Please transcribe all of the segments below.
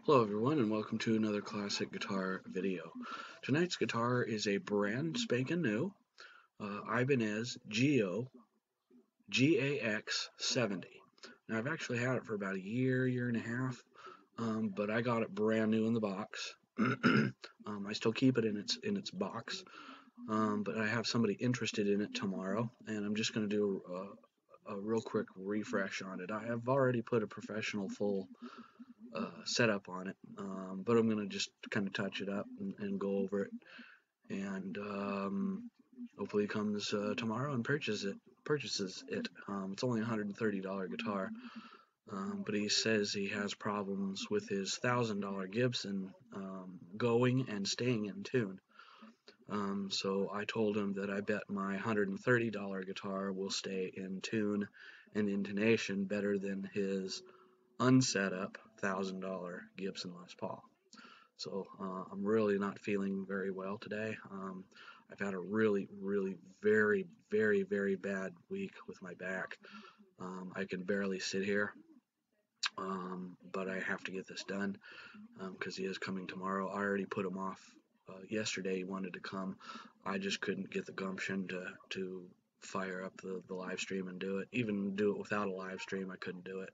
Hello everyone and welcome to another classic guitar video. Tonight's guitar is a brand spanking new Ibanez Gio GAX 70. Now I've actually had it for about a year and a half, but I got it brand new in the box. I still keep it in its box, but I have somebody interested in it tomorrow, and I'm just going to do a real quick refresh on it. I have already put a professional full setup on it, but I'm going to just kind of touch it up and go over it, and hopefully he comes tomorrow and purchases it. It's only a $130 guitar, but he says he has problems with his $1,000 Gibson going and staying in tune. So I told him that I bet my $130 guitar will stay in tune and intonation better than his unset up $1,000 Gibson Les Paul. So I'm really not feeling very well today. I've had a really very bad week with my back. I can barely sit here, but I have to get this done because he is coming tomorrow. I already put him off yesterday. He wanted to come. I just couldn't get the gumption to fire up the live stream and do it. Even do it without a live stream, I couldn't do it.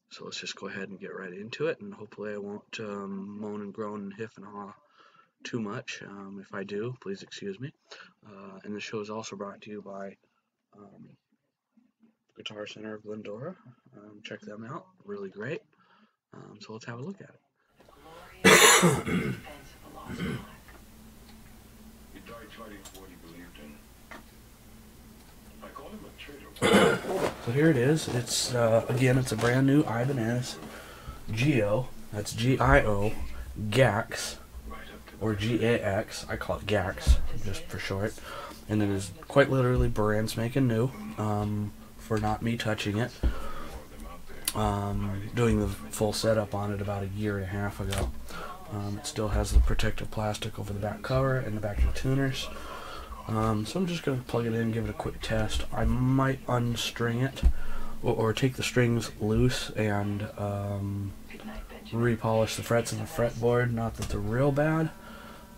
So let's just go ahead and get right into it, and hopefully I won't moan and groan and hiff and haw too much. If I do, please excuse me. And the show is also brought to you by Guitar Center of Glendora. Check them out, really great. So let's have a look at it. So here it is. It's again, it's a brand new Ibanez Gio. That's G-I-O GAX or GAX. I call it GAX just for short. And it is quite literally brand spanking new for not me touching it. Doing the full setup on it about a year and a half ago. It still has the protective plastic over the back cover and the back of the tuners. So I'm just going to plug it in and give it a quick test. I might unstring it or take the strings loose and repolish the frets in the fretboard. Not that they're real bad,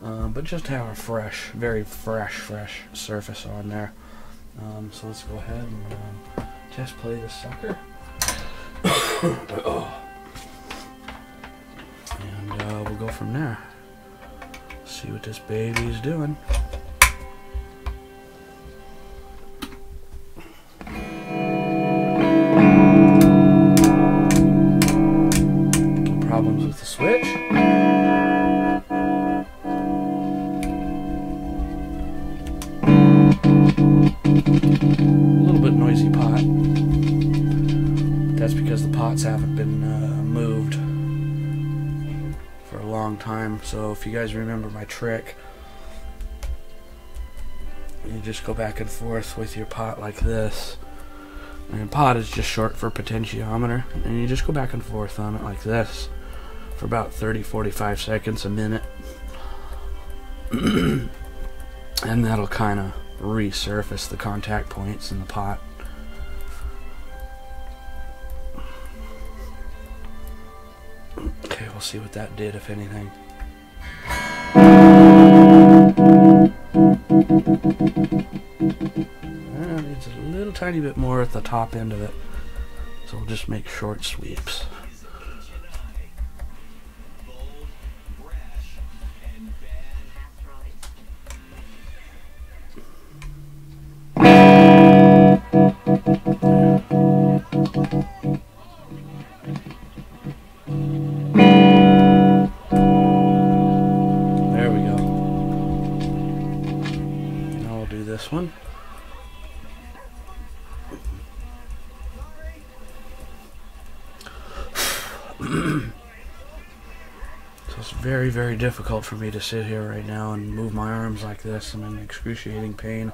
but just to have a fresh, very fresh surface on there. So let's go ahead and test play this sucker. And we'll go from there. See what this baby's doing. Problems with the switch. A little bit noisy pot. That's because the pots haven't been moved for a long time. So if you guys remember my trick, you just go back and forth with your pot like this. And pot is just short for potentiometer, and you just go back and forth on it like this for about 30-45 seconds, a minute. And that'll kind of resurface the contact points in the pot. Okay, we'll see what that did, if anything. Needs a little tiny bit more at the top end of it, so we'll just make short sweeps. There we go. Now we'll do this one. So it's very difficult for me to sit here right now and move my arms like this. I'm in excruciating pain.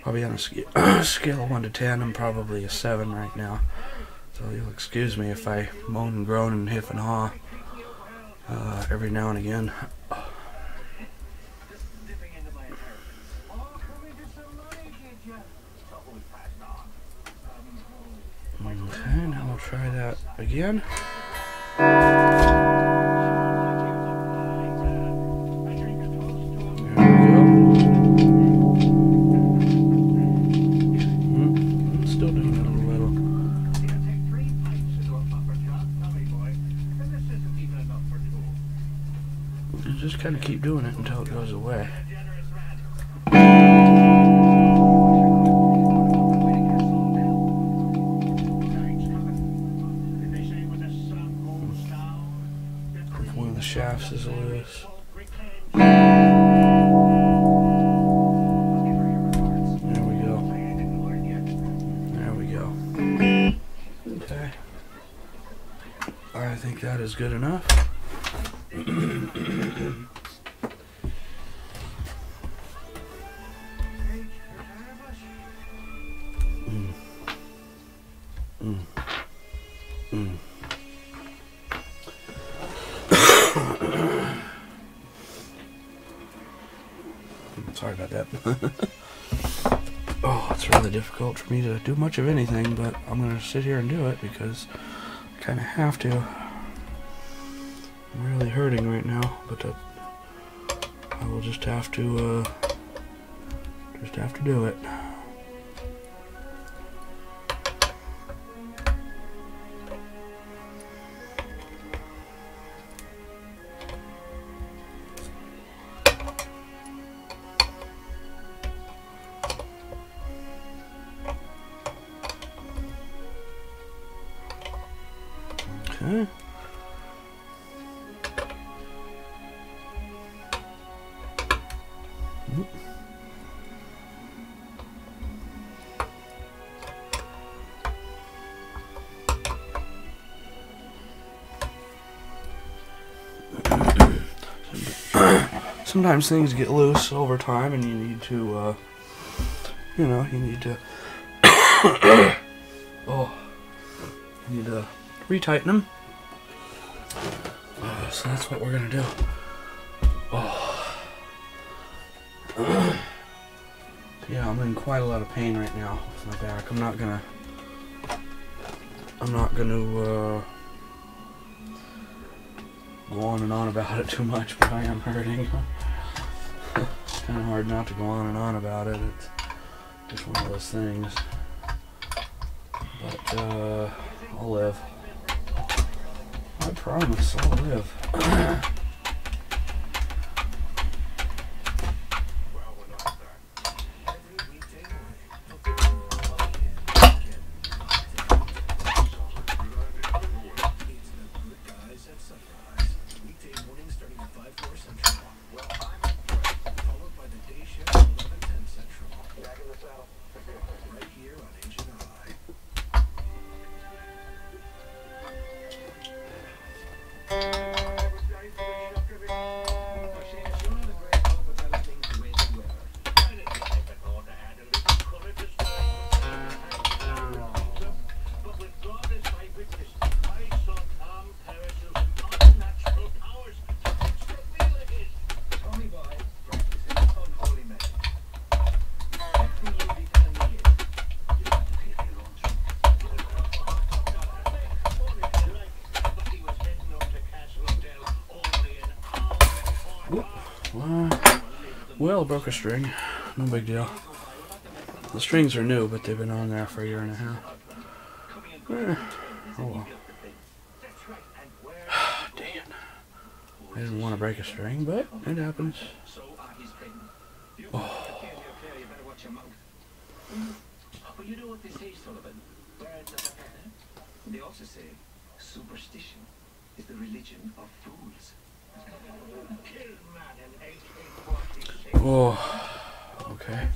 Probably on a scale of 1 to 10, I'm probably a 7 right now. So you'll excuse me if I moan and groan and hiff and haw every now and again. Okay, now we'll try that again. Still doing it a little. You just kind of keep doing it until it goes away. One of the shafts is loose. There we go. There we go. Okay. I think that is good enough. Sorry about that. Oh, it's really difficult for me to do much of anything, but I'm going to sit here and do it because I kind of have to. I'm really hurting right now, but I will just have to do it. Okay. Sometimes things get loose over time, and you need to, you need to, you need to retighten them. So that's what we're gonna do. Yeah, I'm in quite a lot of pain right now with my back. I'm not gonna go on and on about it too much, but I am hurting. It's kind of hard not to go on and on about it. It's just one of those things. But I'll live. I promise I'll live. Well, broke a string. No big deal. The strings are new, but they've been on there for a year and a half. Oh well. Dang it. I didn't want to break a string, but it happens. Oh. But you know what they say, Sullivan? Birds of a feather. They also say superstition is the religion of fools. Oh, okay.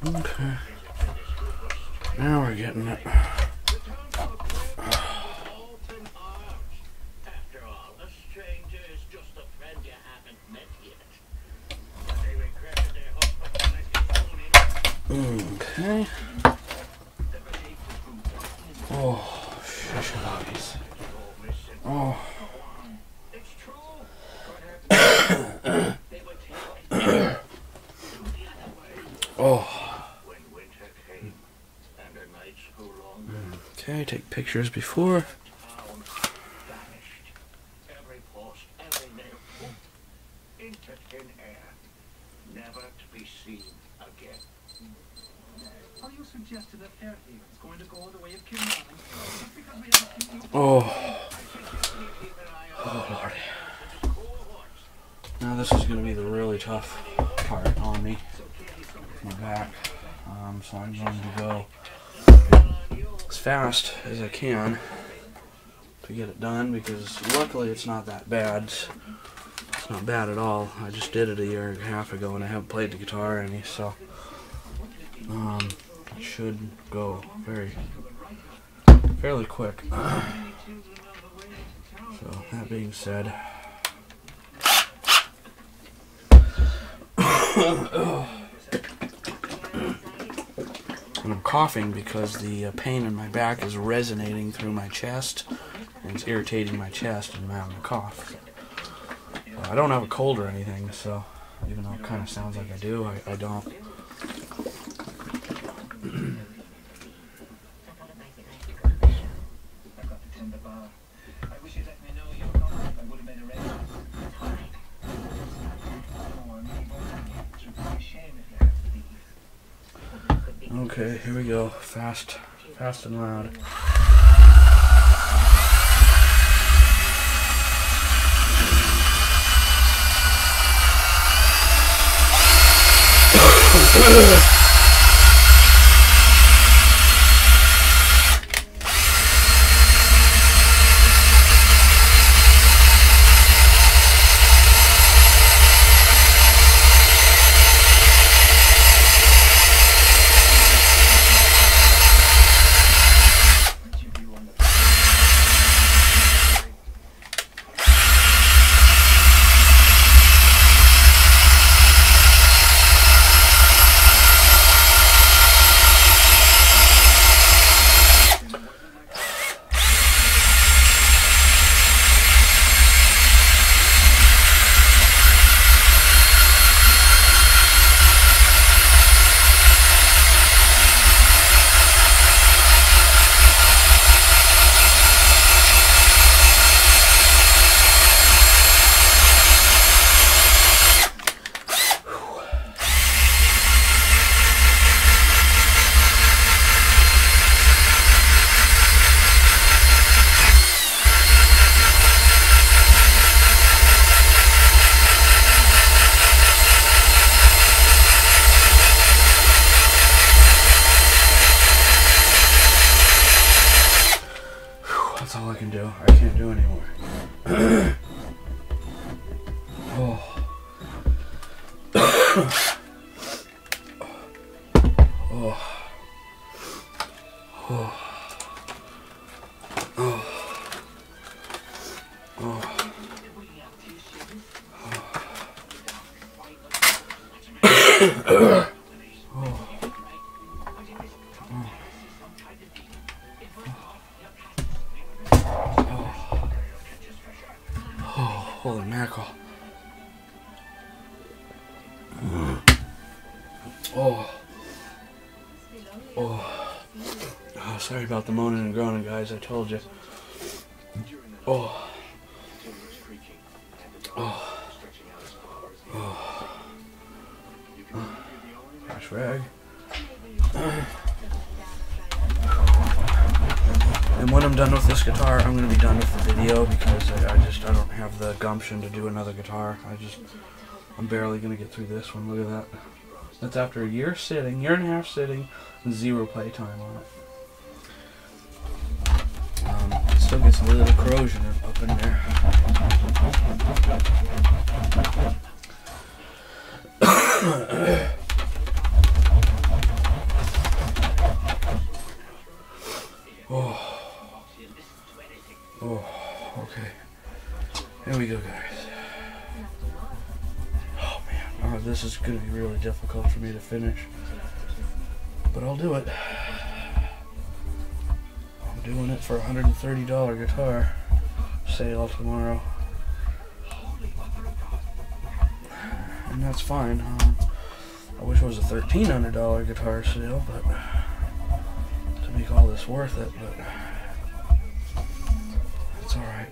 Okay. Now we're getting it. Okay. pictures before. Every post, every nail, into thin air, never to be seen again. Are you suggesting that Fairhaven's going to go the way of Kilmarnock? Just because we have a few Oh, oh Lordy. Now this is going to be the really tough part on me, my back. So I'm going to go as fast as I can to get it done, because luckily it's not that bad. It's not bad at all. I just did it a year and a half ago and I haven't played the guitar any, so it should go fairly quick. So that being said, and I'm coughing because the pain in my back is resonating through my chest, and it's irritating my chest, and I'm having a cough. I don't have a cold or anything, so even though it kind of sounds like I do, I don't. Okay, here we go. Fast and loud. That's all I can do. I can't do anymore. Oh. Oh. Oh. Oh. Oh. Holy mackerel. Oh. Oh. Oh, sorry about the moaning and groaning, guys. I told you. Oh. Oh. Oh. Fresh rag. And when I'm done with this guitar, I'm going to be done with the video, because I don't have the gumption to do another guitar. I'm barely going to get through this one. Look at that. That's after a year and a half sitting, and 0 play time on it. It still gets a little corrosion up in there. Oh. Oh, okay. Here we go, guys. Oh, man. Oh, this is going to be really difficult for me to finish. But I'll do it. I'm doing it for a $130 guitar sale tomorrow. And that's fine. I wish it was a $1,300 guitar sale, but to make all this worth it, but It's alright.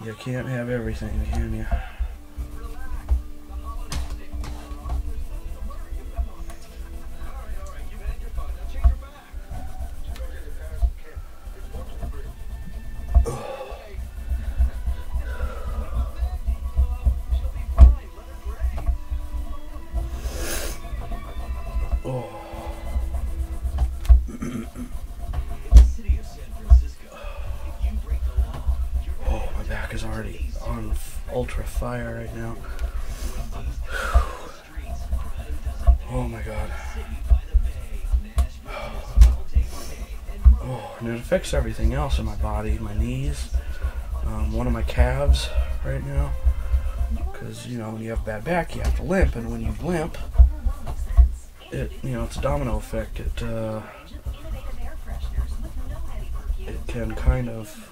You can't have everything, can you? Is already on ultra fire right now. Oh my god. Oh, and it affects everything else in my body, my knees, one of my calves right now. Because, you know, when you have a bad back, you have to limp, and when you limp, it's a domino effect. It can kind of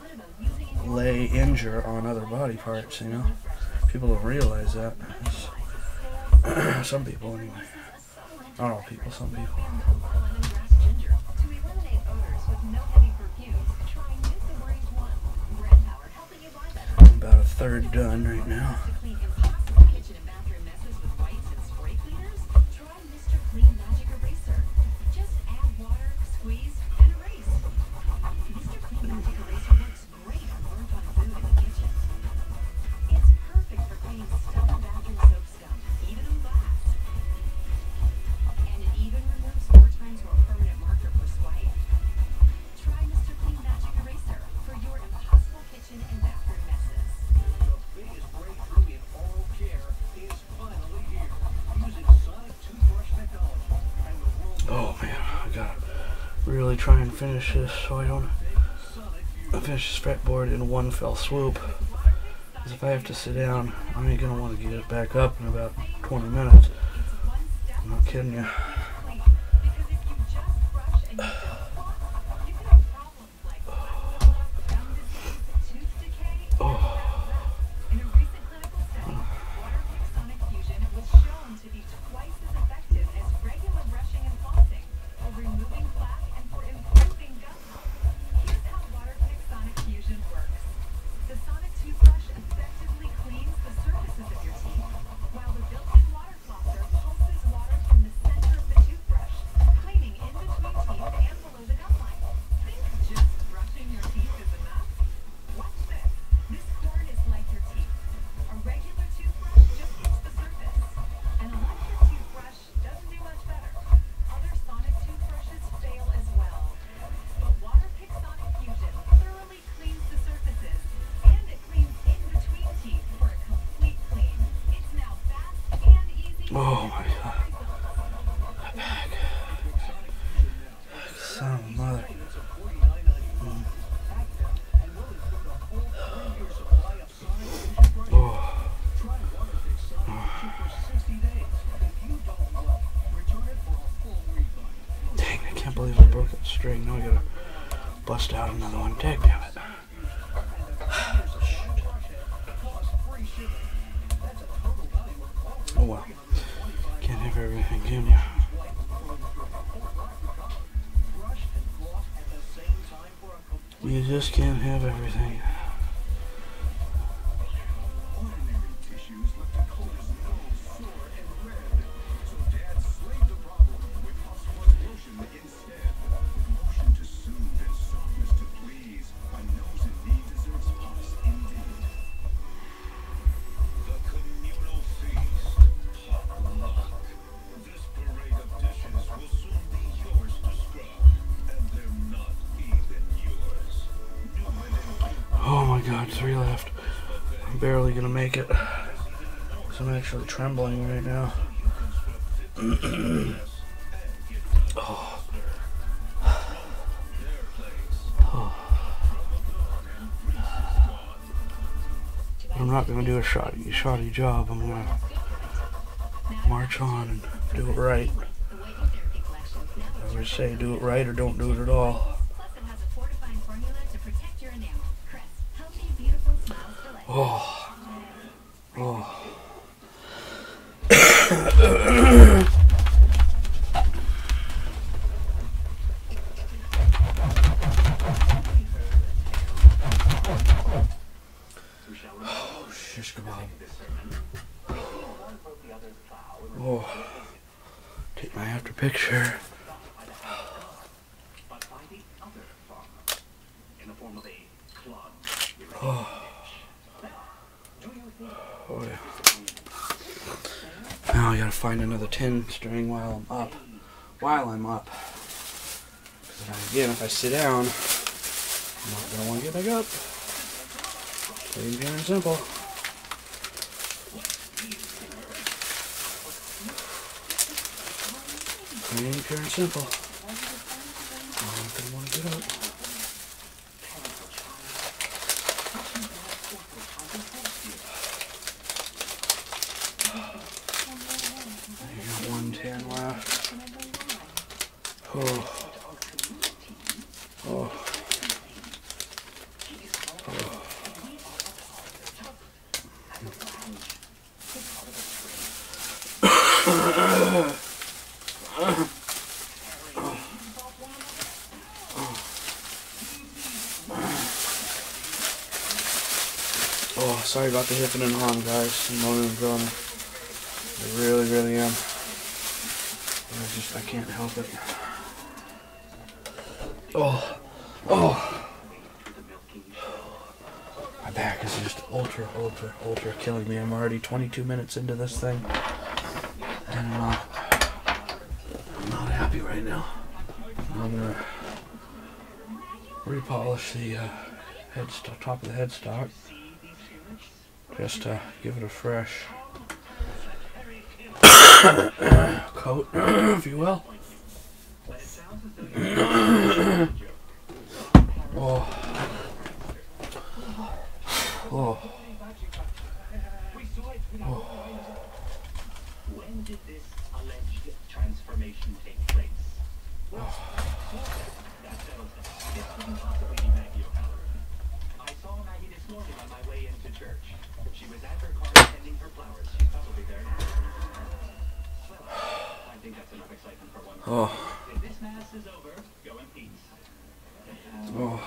injure on other body parts, you know. People don't realize that. Some people, anyway. Not all people, some people. I'm about a third done right now. Really try and finish this so I don't finish this fretboard in one fell swoop. Because if I have to sit down, I ain't gonna want to get it back up in about 20 minutes. I'm not kidding you. Oh my god. My back. Son of a mother. Oh. Dang, I can't believe I broke that string. Now I gotta bust out another one. Dang, damn it. Oh well. Can't have everything, can you? You just can't have everything. God, 3 left. I'm barely gonna make it. So I'm actually trembling right now. Oh. Oh. I'm not gonna do a shoddy job. I'm gonna march on and do it right. I would say do it right or don't do it at all. Oh. Oh. Oh, take my after picture. Oh, oh yeah. Now I gotta find another 10 string while I'm up. Because again, if I sit down, I'm not gonna want to get back up. Plain, pure, and simple. Plain, pure, and simple. I'm not gonna want to get up. I got 110 left. Oh. Oh. Oh. Oh, sorry about the hipping and hawing, guys. I'm moaning and groaning. I really, really am. I can't help it. Oh. Oh. My back is just ultra killing me. I'm already 22 minutes into this thing. And I'm not happy right now. I'm going to repolish the top of the headstock. Just to give it a fresh coat, if you will. Oh. Oh. Oh. When did this alleged transformation take place? That settles it. This couldn't possibly be Maggie O'Halloran. I saw Maggie this morning on my way into church. She was at her car tending her flowers. She's probably there now. Well, I think that's enough excitement for one. Oh. If this mass is over, go in peace. Oh.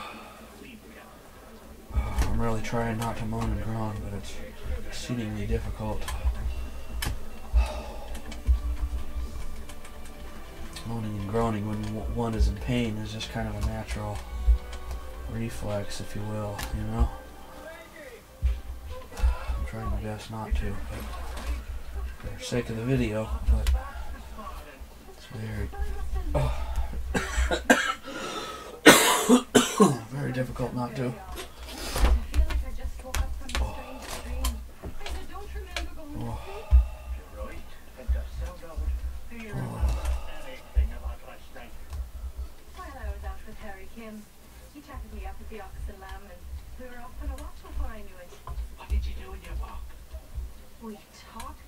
I'm really trying not to moan and groan, but it's exceedingly difficult. Moaning and groaning when one is in pain is just kind of a natural reflex, if you will, you know? I'm trying my best not to, but for the sake of the video, but it's very, very difficult not to. He chatted me up at the Ox and Lamb, and we were off on a watch before I knew it. What did you do in your walk? We talked.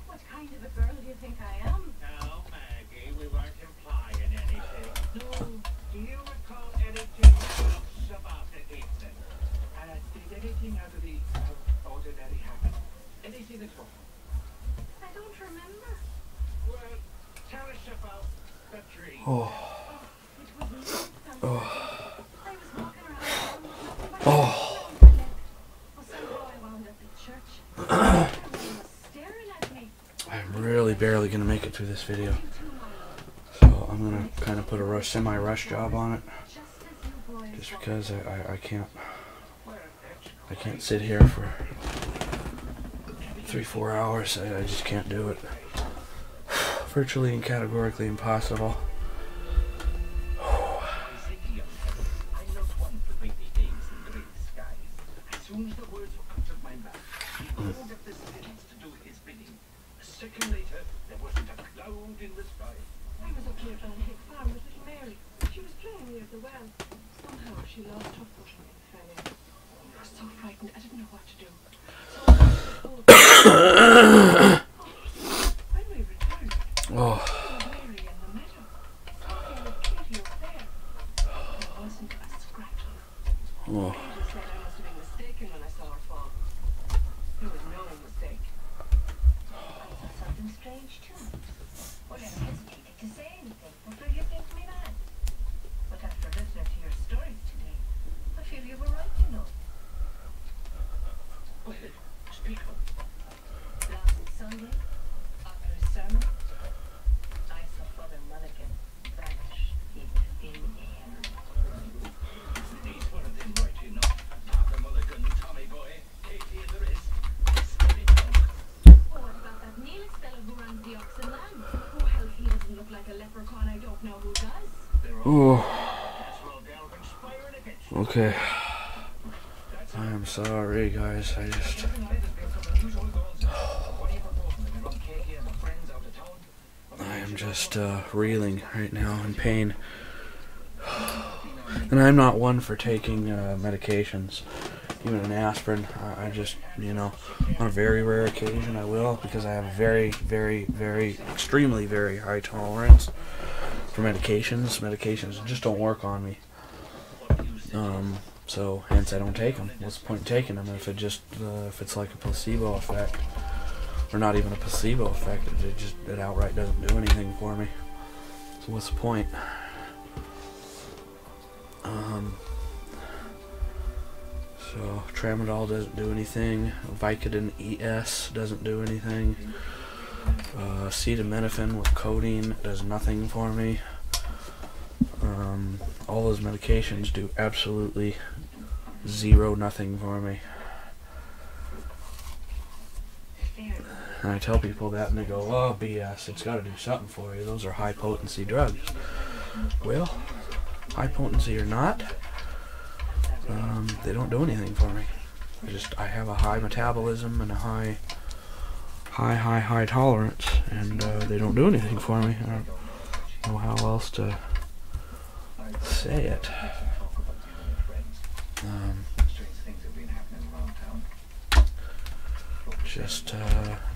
What kind of a girl do you think I am? No, Maggie, we weren't implying anything. No. Do you recall anything else about the evening? Did anything out of the ordinary happen? Anything at all? I don't remember. Well, tell us about the dream. Oh. It was nonsense. Oh. I was walking around with my Oh. around my neck. Well, somehow I wound up at church. Everyone was staring at me. I'm really barely going to make it through this video. So I'm going to kind of put a semi-rush job on it. Just because I can't sit here for 3-4 hours. I just can't do it. Virtually and categorically impossible. Second later, there wasn't a cloud in the sky. I was up here by the Hick Farm with little Mary. She was playing near the well. Somehow she lost her footing and fell in. I was so frightened, I didn't know what to do. When we returned, Oh. Mary in the meadow, talking with Katie up there. There wasn't a scratch on her. Oh. Katie said I must have been mistaken when I saw her fall. There was no mistake. Something strange too. Well, I hesitated to say anything, for fear you think me mad. But after listening to your stories today, I feel you were right, you know. Well, speak up. Oh, okay. I am sorry, guys. I am just reeling right now in pain. And I'm not one for taking medications, even an aspirin. I just, on a very rare occasion I will, because I have a very, very, very, extremely very high tolerance for medications. Medications just don't work on me. So hence I don't take them. What's the point in taking them if if it's like a placebo effect, or not even a placebo effect? It outright doesn't do anything for me. So what's the point? So Tramadol doesn't do anything. Vicodin ES doesn't do anything. Acetaminophen with codeine does nothing for me. All those medications do absolutely nothing for me. And I tell people that and they go, "Oh, BS, it's got to do something for you. Those are high potency drugs." Well, high potency or not, they don't do anything for me. I have a high metabolism and a high tolerance, and they don't do anything for me. I don't know how else to say it.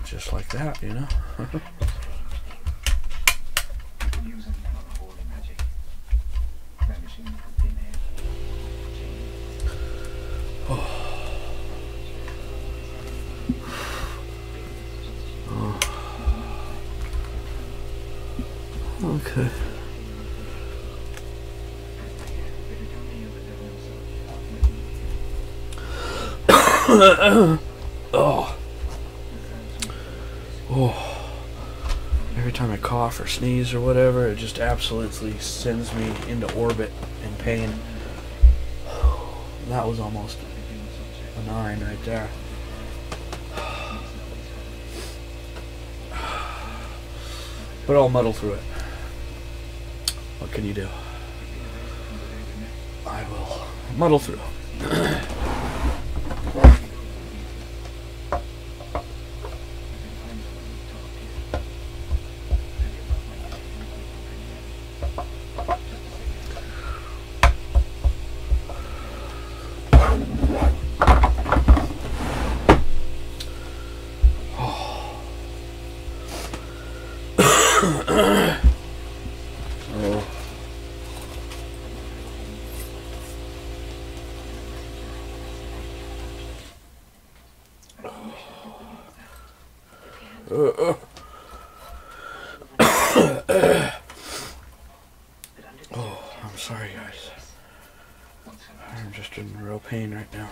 Just like that, Oh. Okay. Oh. Every time I cough or sneeze or whatever, it just absolutely sends me into orbit in pain. That was almost a 9 right there. But I'll muddle through it. What can you do? I will muddle through. I'm sorry, guys. I'm just in real pain right now.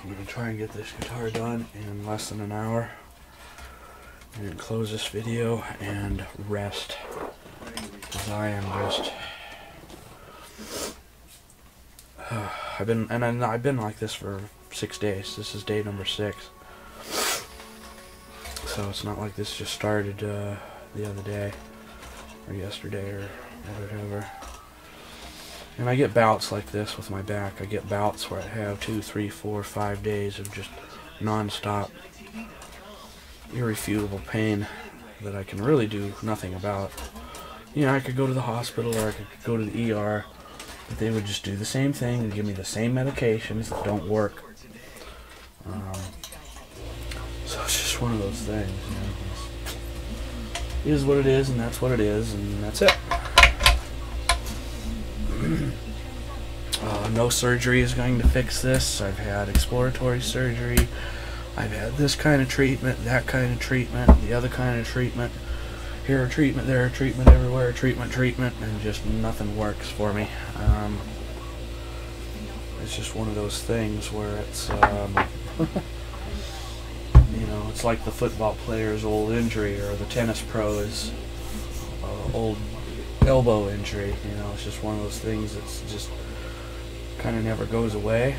I'm going to try and get this guitar done in less than an hour. And close this video and rest. Because I am just... I've been like this for 6 days. This is day number 6. So it's not like this just started the other day or yesterday or whatever. And I get bouts like this with my back. I get bouts where I have 2, 3, 4, 5 days of just non-stop, irrefutable pain that I can really do nothing about. I could go to the hospital or I could go to the ER, but they would just do the same thing and give me the same medications that don't work. So it's just one of those things, It is what it is, and that's what it is, and that's it. No surgery is going to fix this. I've had exploratory surgery. I've had this kind of treatment, that kind of treatment, the other kind of treatment. Here a treatment, there a treatment, everywhere treatment, and just nothing works for me. It's just one of those things where it's, it's like the football player's old injury or the tennis pro's old elbow injury. It's just one of those things that's just kind of never goes away.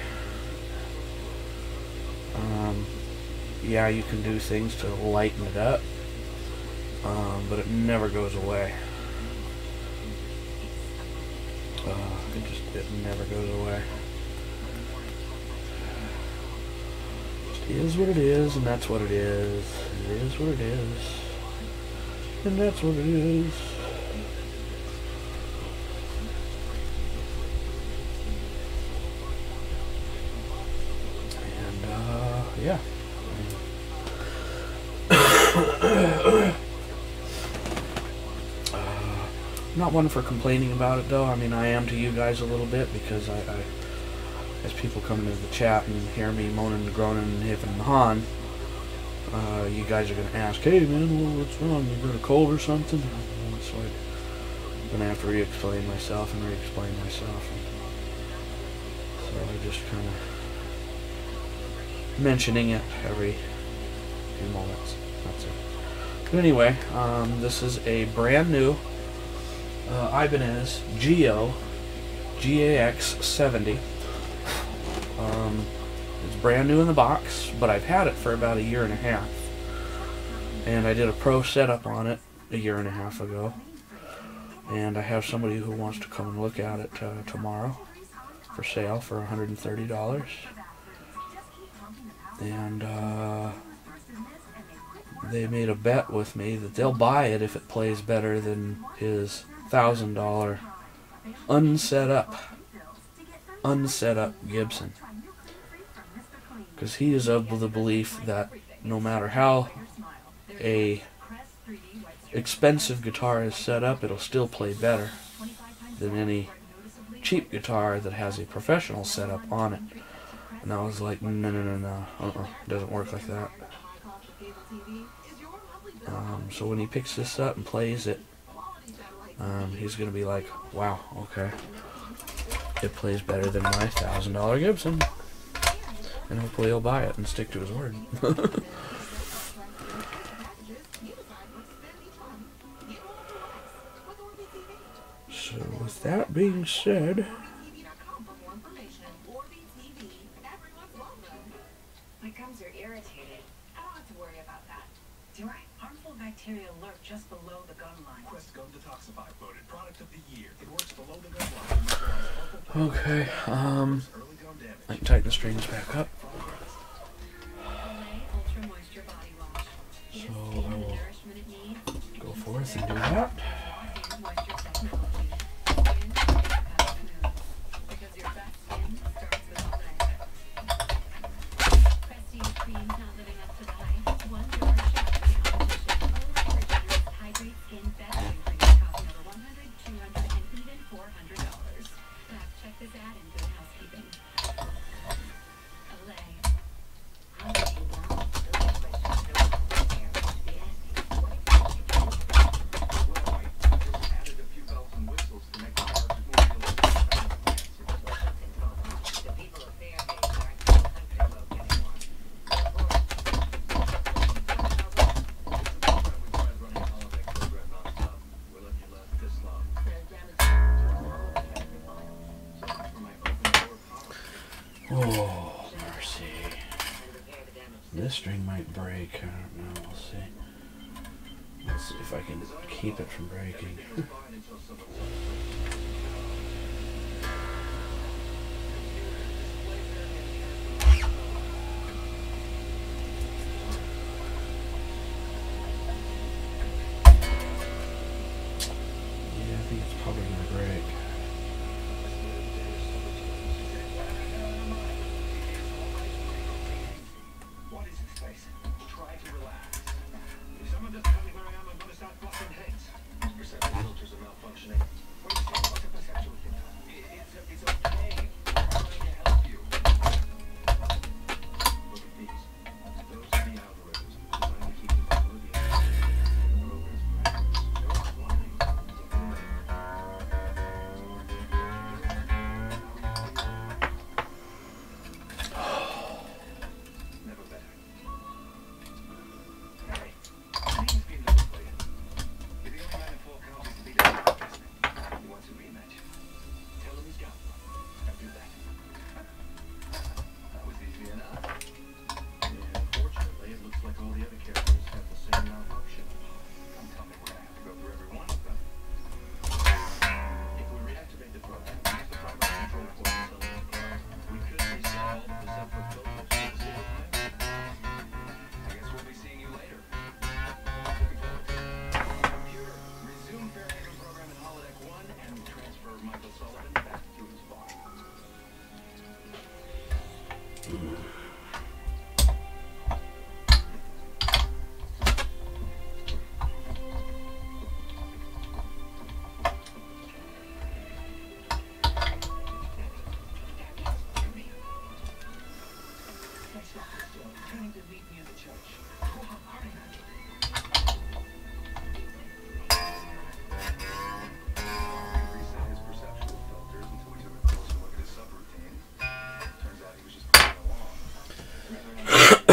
Yeah, you can do things to lighten it up, but it never goes away. It never goes away. It is what it is, and that's what it is. It is what it is, and that's what it is. And yeah. Not one for complaining about it, though. I mean, I am to you guys a little bit, because as people come into the chat and hear me moaning and groaning and hiffing and hawing, you guys are going to ask, hey man, what's wrong? You got a cold or something? So I'm going to have to re-explain myself and re-explain myself. So I just kind of mentioning it every few moments. That's it. But anyway, this is a brand new Ibanez Gio GAX 70. It's brand new in the box, but I've had it for about a year and a half. And I did a pro setup on it a year and a half ago. And I have somebody who wants to come and look at it tomorrow for sale for $130. And they made a bet with me that they'll buy it if it plays better than his $1,000 unset up Gibson, because he is of the belief that no matter how a expensive guitar is set up, it'll still play better than any cheap guitar that has a professional setup on it. And I was like, no, it doesn't work like that. So when he picks this up and plays it, he's going to be like, wow, okay, it plays better than my $1,000 Gibson. And hopefully he'll buy it and stick to his word. So with that being said, My gums are irritated. I don't have to worry about that. Do I? Harmful bacteria lurk just below the gum line. Quest Gum Detoxify, voted product of the year. It works below the gum line. okay, I can tighten the strings back up. Ultra Moisture Body Wash. So I will go forth and do that. Moisture technology. Skin becomes smooth. Because your best skin starts with Olay. Prestige creams not living up to the hype. One jar shot the competition. Olay Regenerate Hydrate Skin Best Cream costing over $100, $200, and even $400. Check this ad in Good Housekeeping. Olay. Added a few bells and whistles to make the car more realistic. The people of Fairbanks aren't so country folk anymore. Running a holiday program non-stop. We'll let you last this long. So for my open door policy. Oh, mercy. This string might break. I don't know. We'll see. Let's see if I can keep it from breaking. Yeah, I think it's probably going to break. What is his face? Try to relax. If someone doesn't tell me where I am, I'm going to start busting heads. Your second filters are malfunctioning. What do you say?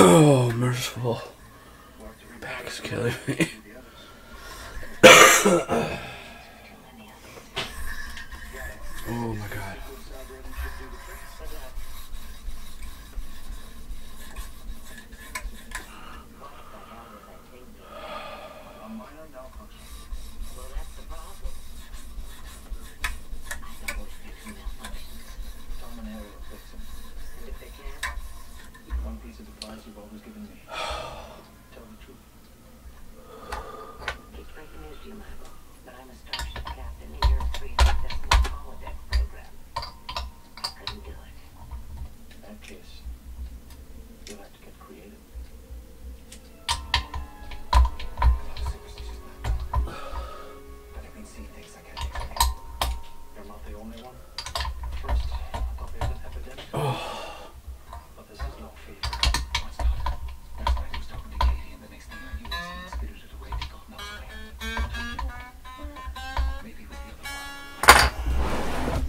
Oh, merciful. Back is killing me. Oh my god. You've always given me. Tell the truth. It's breaking news to you, Michael, but I'm a starship captain in your 300-decimal holodeck program. I couldn't do it. In that case, you'll have to get creative. But I've been seeing things I can't explain. You're not the only one. First, I thought there was an epidemic. But this is no fever. What's not? Last night I was talking to Katie, and the next thing I knew, it spirited away and got nowhere. Maybe with the other one.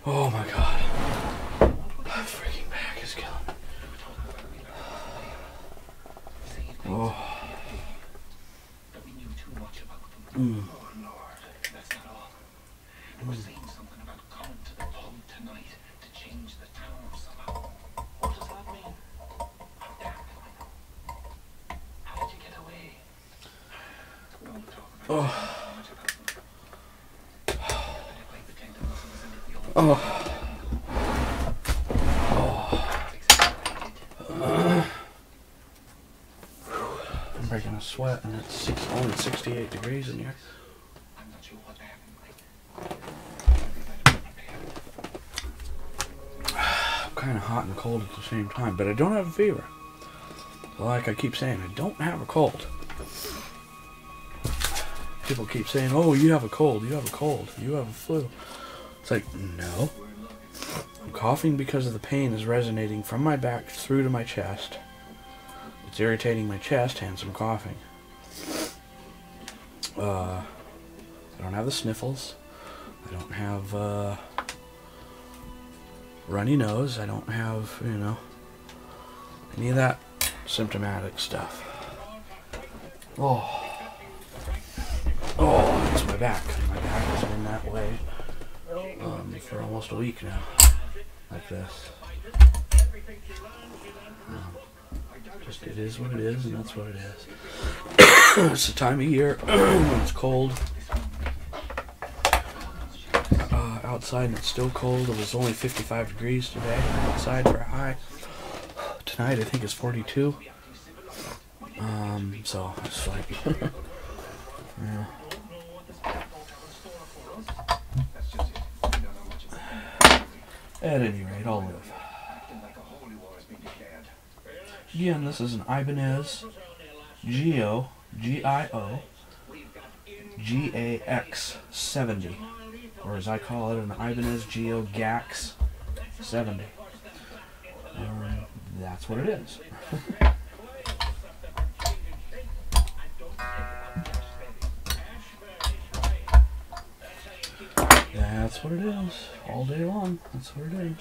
Oh my god. My freaking back is killing me. Oh. That we knew too much about them. Oh Lord, that's not all. They were saying something about coming to the pub tonight to change the town somehow. What does that mean? I'm damned if I know. How did you get away? Don't talk about Oh. too much about them. They played the tent and nothing was in it. The old Oh. I'm breaking a sweat and it's only 68 degrees in here. I'm not sure what happened, I'm kind of hot and cold at the same time, but I don't have a fever. Like I keep saying, I don't have a cold. People keep saying, oh, you have a cold, you have a cold, you have a flu. It's like, no. I'm coughing because of the pain is resonating from my back through to my chest. It's irritating my chest, hence I'm coughing. I don't have the sniffles. I don't have runny nose. I don't have, you know, any of that symptomatic stuff. Oh. Oh, it's my back. My back has been that way for almost a week now. Like this. Just it is what it is, and that's what it is. It's the time of year when it's cold. Outside and it's still cold. It was only 55 degrees today outside for a high. Tonight I think it's 42. So it's like yeah. At any rate, I'll live. Again, this is an Ibanez Gio GAX 70, or as I call it, an Ibanez Gio GAX 70. That's what it is. That's what it is. All day long. That's what it is.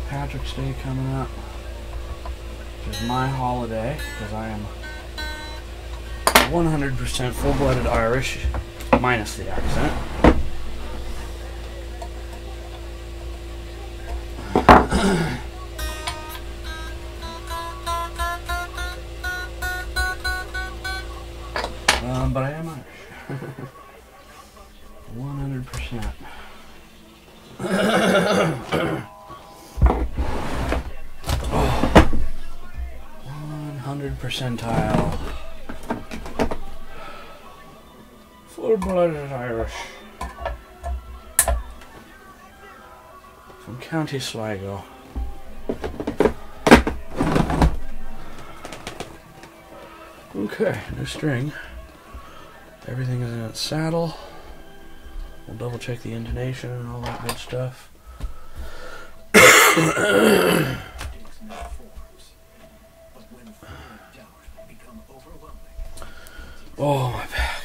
Patrick's Day coming up, which is my holiday because I am 100% full-blooded Irish, minus the accent. But I am Irish. 100%. 100 percentile. Full-blooded Irish. From County Sligo. Okay, new string. Everything is in its saddle. We'll double check the intonation and all that good stuff. Oh, my back.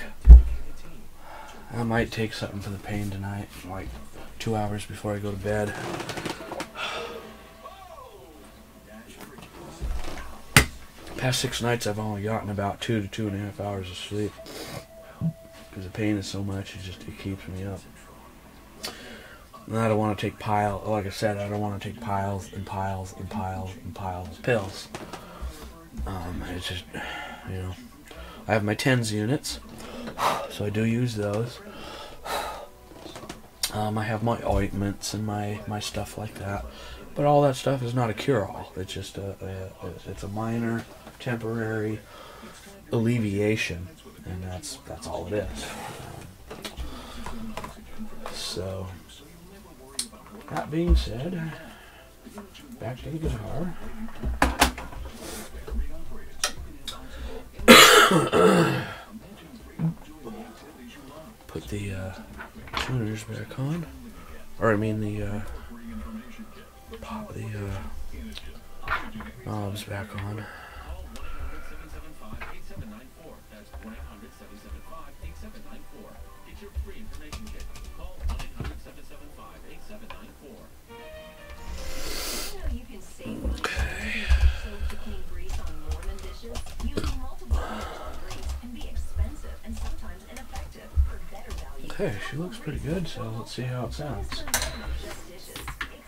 I might take something for the pain tonight, like 2 hours before I go to bed. Past 6 nights I've only gotten about 2 to 2.5 hours of sleep. Because the pain is so much, it keeps me up. And I don't want to take like I said, I don't want to take piles and piles and piles and piles of pills. It's just, you know, I have my TENS units, so I do use those. I have my ointments and my stuff like that, but all that stuff is not a cure-all. It's just it's a minor, temporary alleviation, and that's all it is. So, that being said, back to the guitar. Put the tuners back on, or I mean the knobs back on. Okay, she looks pretty good, so let's see how it sounds.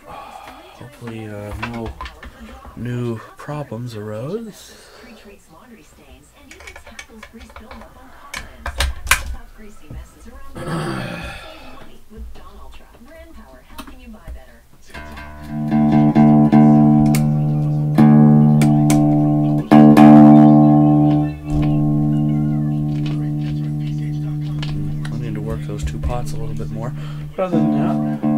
Hopefully no new problems arose. Those 2 pots a little bit more, but other than that,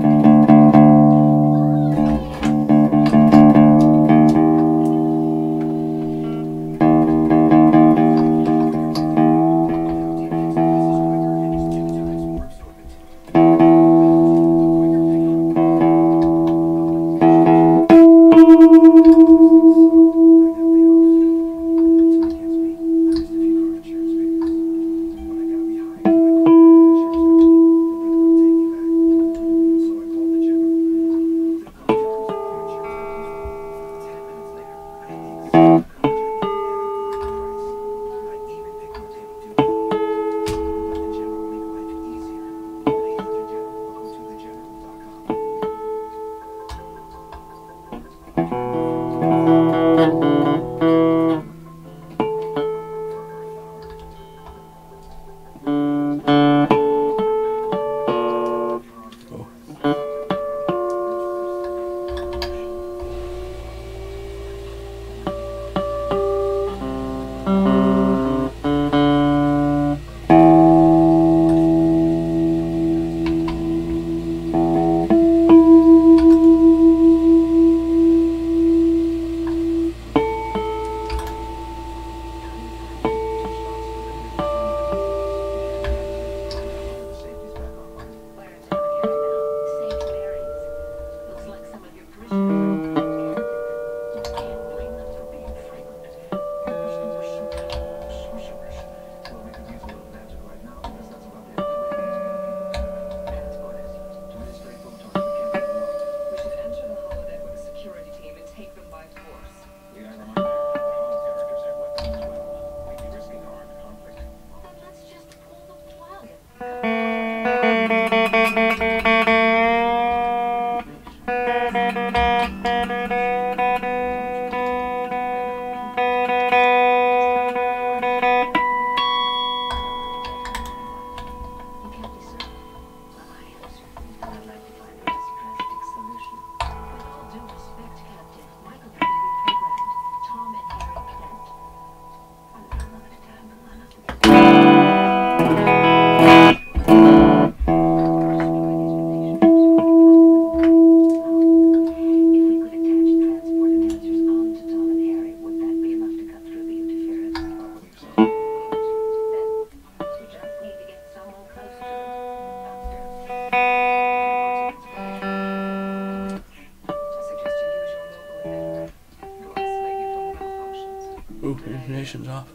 things off.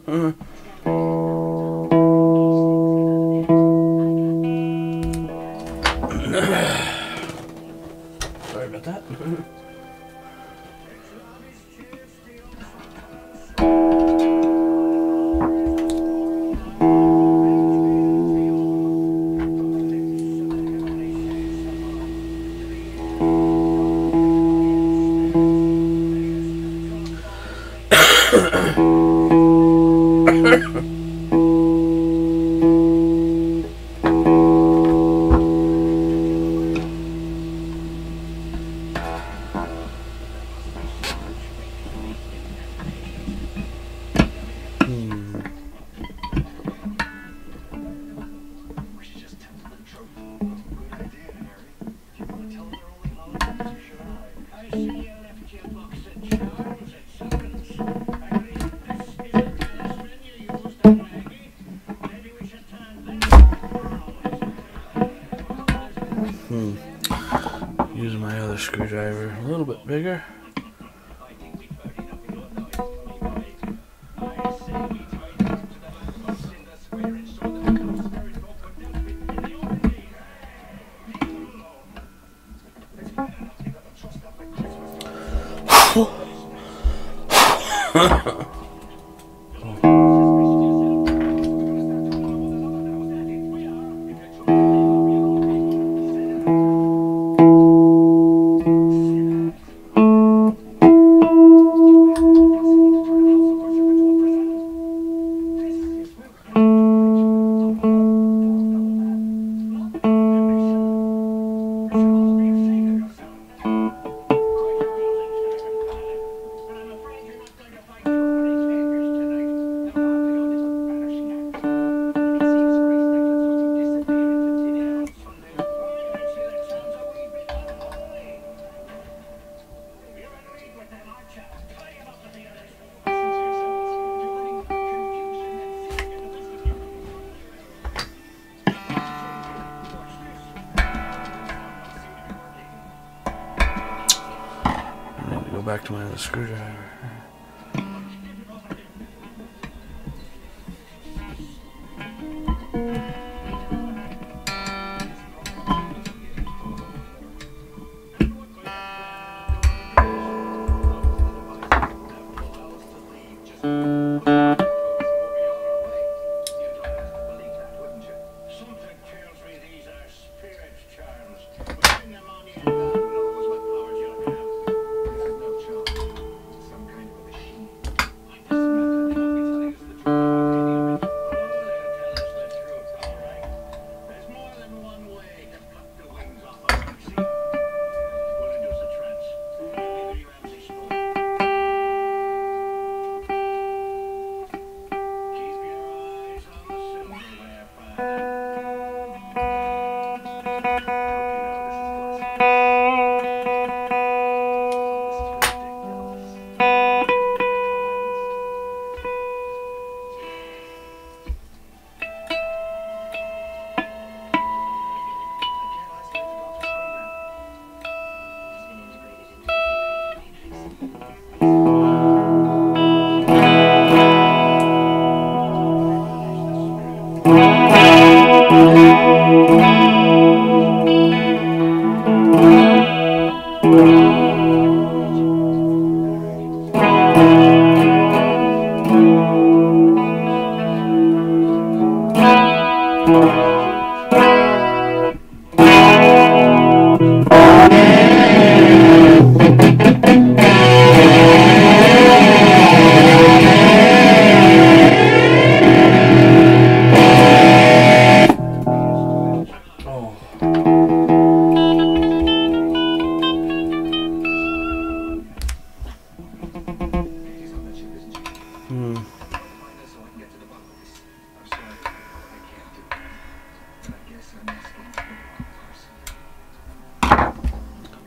Sorry about that. Using my other screwdriver, a little bit bigger. Go back to my other screwdriver.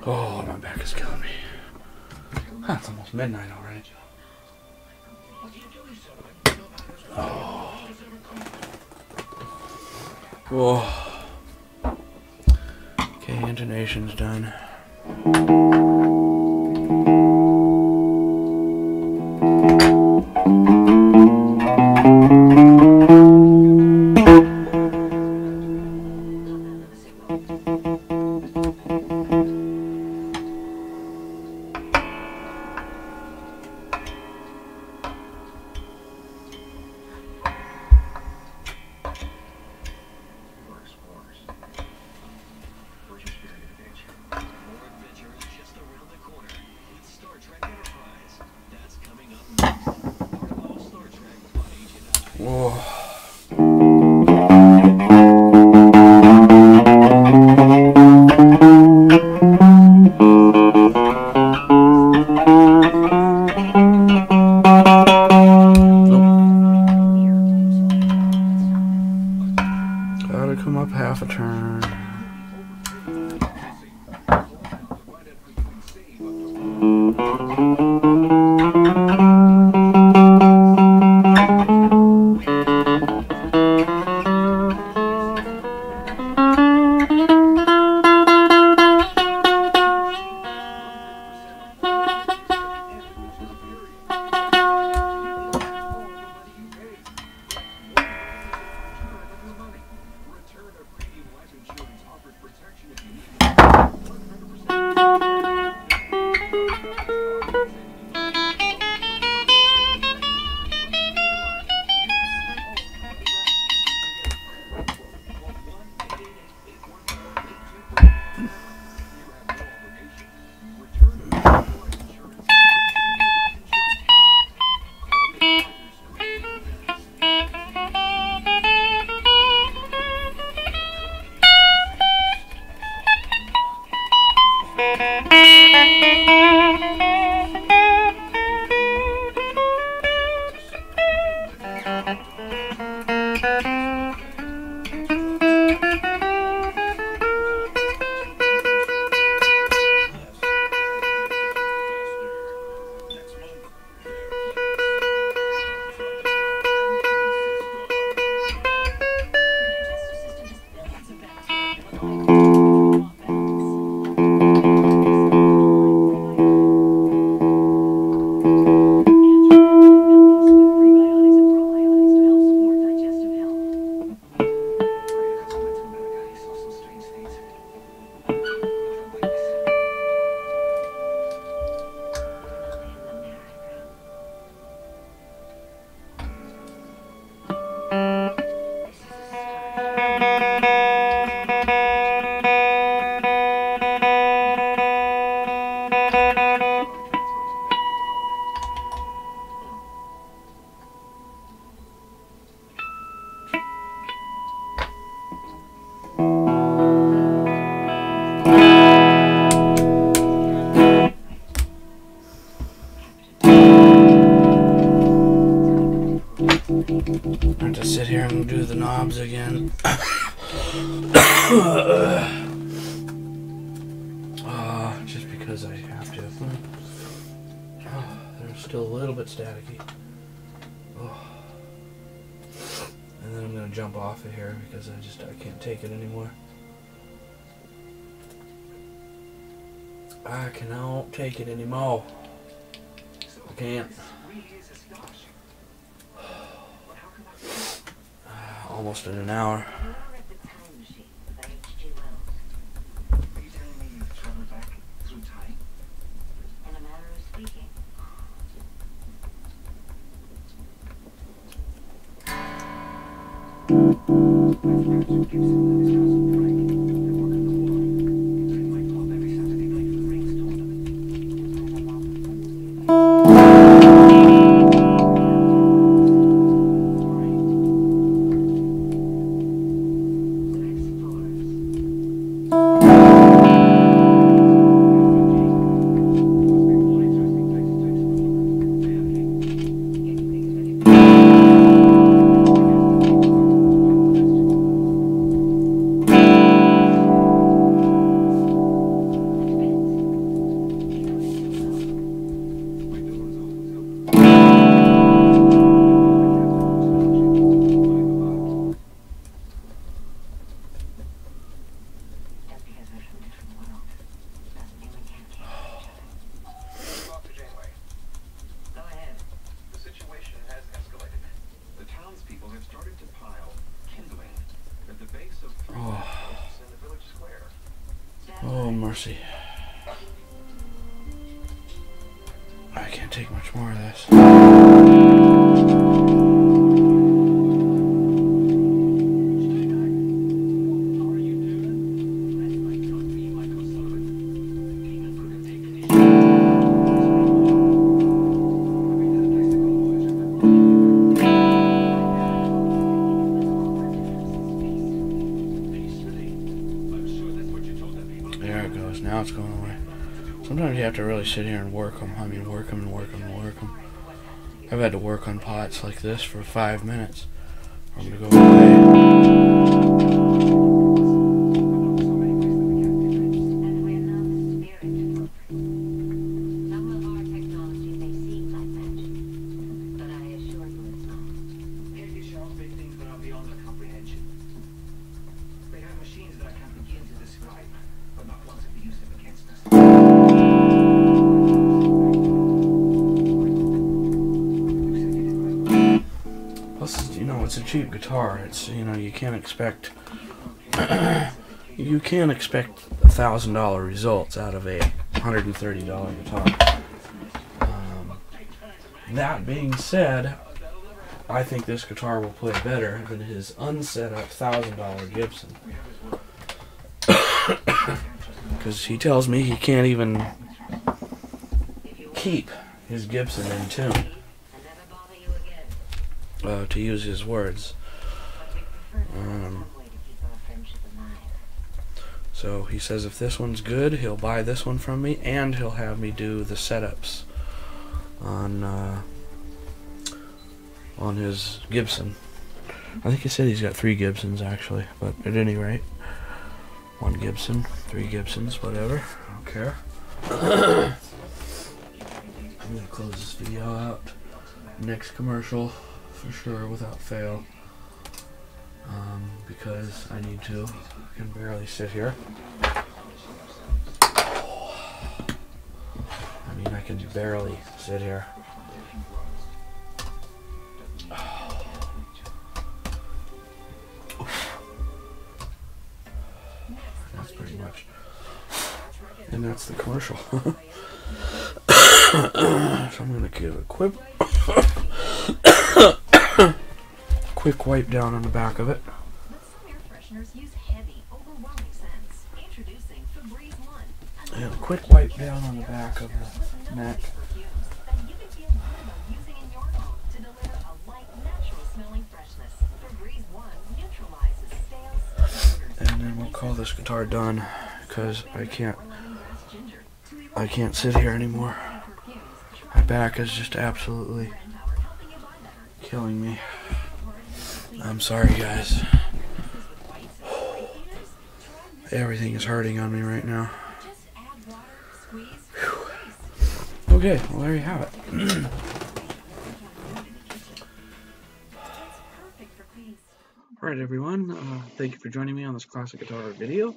Oh, my back is killing me. It's almost midnight already. Oh. Whoa. Okay, intonation's done. Whoa. Gotta come up half a turn. I have to sit here and do the knobs again. Just because I have to. They're still a little bit staticky. And then I'm going to jump off of here because I can't take it anymore. I cannot take it anymore. I can't. Almost in an hour. Oh, mercy. I can't take much more of this. Sometimes you have to really sit here and work them. I mean, work them and work them and work them. I've had to work on pots like this for 5 minutes. I'm going to go away. Plus, you know, it's a cheap guitar. It's, you know, you can't expect $1,000 results out of a $130 guitar. That being said, I think this guitar will play better than his unset up $1,000 Gibson. Because he tells me he can't even keep his Gibson in tune. To use his words. So he says if this one's good, he'll buy this one from me, and he'll have me do the setups on his Gibson. I think he said he's got 3 Gibsons actually, but at any rate, 1 Gibson, 3 Gibsons, whatever. I don't care. I'm gonna close this video out. Next commercial. For sure, without fail, because I need to. I can barely sit here. I mean, I can barely sit here. That's pretty much. And that's the commercial. So I'm going to give a quick wipe down on the back of it. And a quick wipe down on the back of the neck. And then we'll call this guitar done, because I can't sit here anymore. My back is just absolutely killing me. I'm sorry, guys. Everything is hurting on me right now. Whew. Okay, well, there you have it. Alright, everyone. Thank you for joining me on this classic guitar video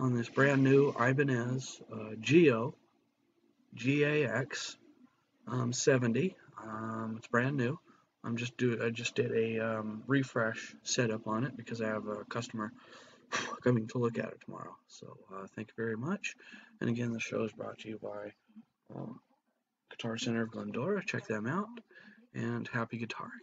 on this brand new Ibanez Gio GAX 70. It's brand new. I just did a refresh setup on it because I have a customer coming to look at it tomorrow. So thank you very much. And again, the show is brought to you by Guitar Center of Glendora. Check them out, and happy guitaring.